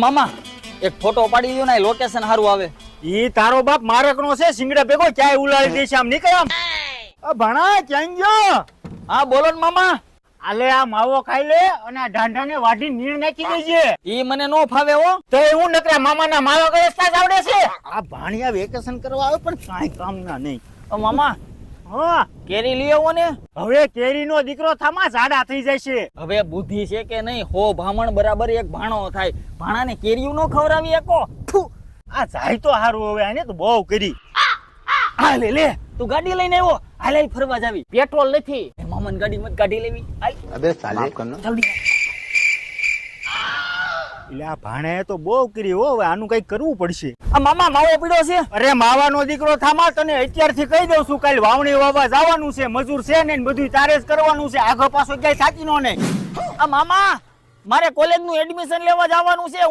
મામા એક ફોટો પાડી લ્યો ને લોકેશન સારું આવે. ઈ તારો બાપ મારકનો છે સિંગડા ભેગો ક્યાંય ઉલાડી દેશે આમ નીકળ આમ. ભણા ક્યાં ગયો? હા બોલો ને મામા. આલે આ માવો ખાઈ લે અને આ ઢાંઢાને વાઢી નીર નાખી દેજે. ઈ મને નો ફાવે હો. તો હું નકરા મામાના માવા ગળેસતા જ આવડે છે. આ ભાણિયા વેકેશન કરવા આવે પણ કાંઈ કામના નહીં. મામા હા કેરી લઈ આવો ને. હવે કેરીનો દીકરો થામા ઝાડા થઈ જાય છે. હવે બુદ્ધિ છે કે નહીં? હો ભામણ બરાબર એક ભાણો થાય. ભાણાને કેરીયું નો ખવડાવી એકો. આ જાય તો હારું. હવે આને તો બહુ કરી. હા લે તું ગાડી લઈને આવ્યો. હાલ ફરવા જાવી. પેટ્રોલ નથી. મામાની ગાડી મત ગાડી લેવી. હાલ અબે સાલે કરનો જલ્દી. એટલે આ ભાણે તો બહુ કરી હો. હવે આનું કઈક કરવું પડશે. આ મામા માવો પીડો છે. અરે માવાનો દીકરો થામા તને અત્યારથી કહી દઉં છું. કાલ વાવણી વાવા જવાનું છે. મજૂર છે ને બધું તારે જ કરવાનું છે. આગળ પાછો ક્યાંય સાચી નો નહીં. આ મામા મારે કોલેજ નું એડમિશન લેવા જવાનું છે.